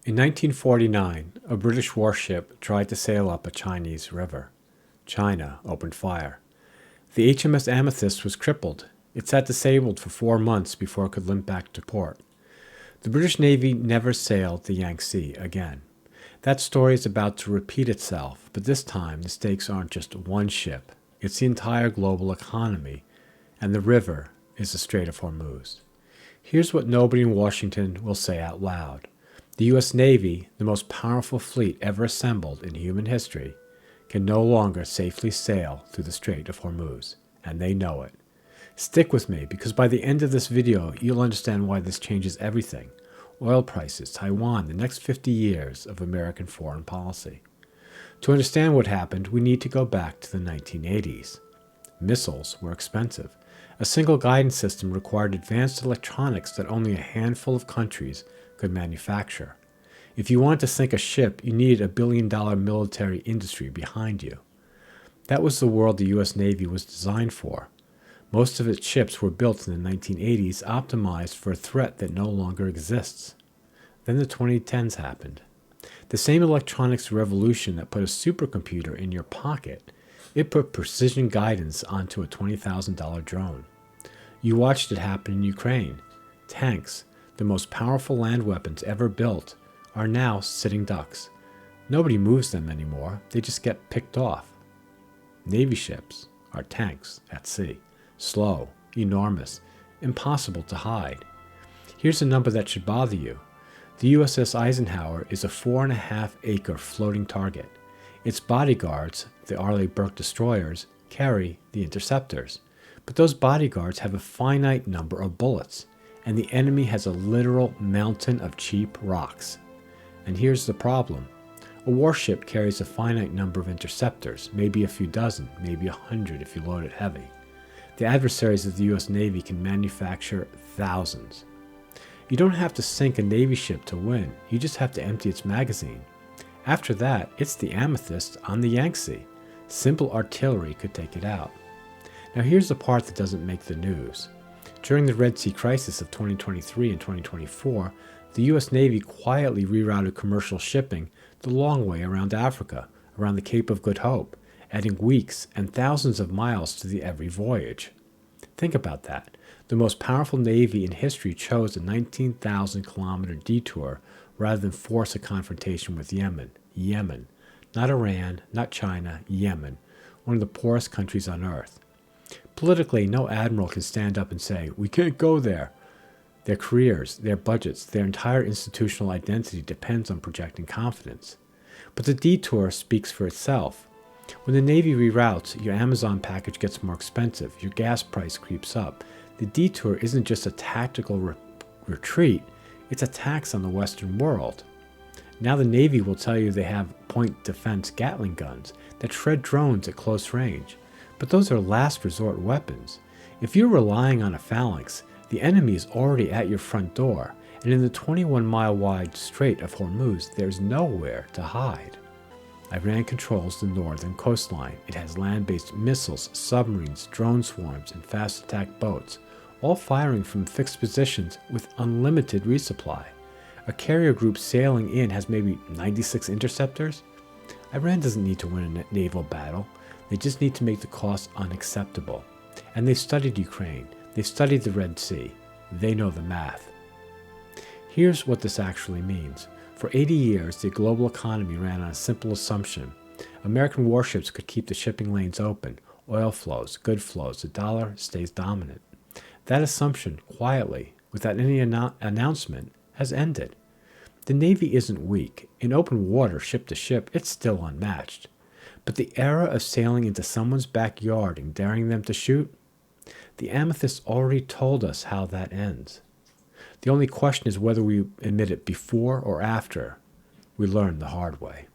In 1949, a British warship tried to sail up a Chinese river. China opened fire. The HMS Amethyst was crippled. It sat disabled for 4 months before it could limp back to port. The British Navy never sailed the Yangtze again. That story is about to repeat itself, but this time the stakes aren't just one ship. It's the entire global economy, and the river is the Strait of Hormuz. Here's what nobody in Washington will say out loud. The U.S. Navy, the most powerful fleet ever assembled in human history, can no longer safely sail through the Strait of Hormuz, and they know it. Stick with me, because by the end of this video, you'll understand why this changes everything. Oil prices, Taiwan, the next 50 years of American foreign policy. To understand what happened, we need to go back to the 1980s. Missiles were expensive. A single guidance system required advanced electronics that only a handful of countries could manufacture. If you wanted to sink a ship, you needed $1 billion military industry behind you. That was the world the U.S. Navy was designed for. Most of its ships were built in the 1980s, optimized for a threat that no longer exists. Then the 2010s happened. The same electronics revolution that put a supercomputer in your pocket, it put precision guidance onto a $20,000 drone. You watched it happen in Ukraine. Tanks, the most powerful land weapons ever built, are now sitting ducks. Nobody moves them anymore, they just get picked off. Navy ships are tanks at sea. Slow, enormous, impossible to hide. Here's a number that should bother you. The USS Eisenhower is a 4.5-acre floating target. Its bodyguards, the Arleigh Burke destroyers, carry the interceptors. But those bodyguards have a finite number of bullets, and the enemy has a literal mountain of cheap rocks. And here's the problem. A warship carries a finite number of interceptors, maybe a few dozen, maybe 100 if you load it heavy. The adversaries of the U.S. Navy can manufacture thousands. You don't have to sink a Navy ship to win, you just have to empty its magazine. After that, it's the Amethyst on the Yangtze. Simple artillery could take it out. Now here's the part that doesn't make the news. During the Red Sea crisis of 2023 and 2024, the U.S. Navy quietly rerouted commercial shipping the long way around Africa, around the Cape of Good Hope, adding weeks and thousands of miles to the every voyage. Think about that. The most powerful navy in history chose a 19,000-kilometer detour rather than force a confrontation with Yemen. Yemen. Not Iran, not China, Yemen, one of the poorest countries on earth. Politically, no admiral can stand up and say, "We can't go there." Their careers, their budgets, their entire institutional identity depends on projecting confidence. But the detour speaks for itself. When the Navy reroutes, your Amazon package gets more expensive, your gas price creeps up. The detour isn't just a tactical retreat, it's a tax on the Western world. Now the Navy will tell you they have point defense Gatling guns that shred drones at close range. But those are last resort weapons. If you're relying on a phalanx, the enemy is already at your front door, and in the 21-mile-wide Strait of Hormuz, there's nowhere to hide. Iran controls the northern coastline. It has land-based missiles, submarines, drone swarms, and fast attack boats, all firing from fixed positions with unlimited resupply. A carrier group sailing in has maybe 96 interceptors. Iran doesn't need to win a naval battle. They just need to make the cost unacceptable. And they've studied Ukraine. They've studied the Red Sea. They know the math. Here's what this actually means. For 80 years, the global economy ran on a simple assumption. American warships could keep the shipping lanes open. Oil flows, good flows, the dollar stays dominant. That assumption, quietly, without any announcement, has ended. The Navy isn't weak. In open water, ship to ship, it's still unmatched. But the era of sailing into someone's backyard and daring them to shoot? The Amethyst already told us how that ends. The only question is whether we admit it before or after we learn the hard way.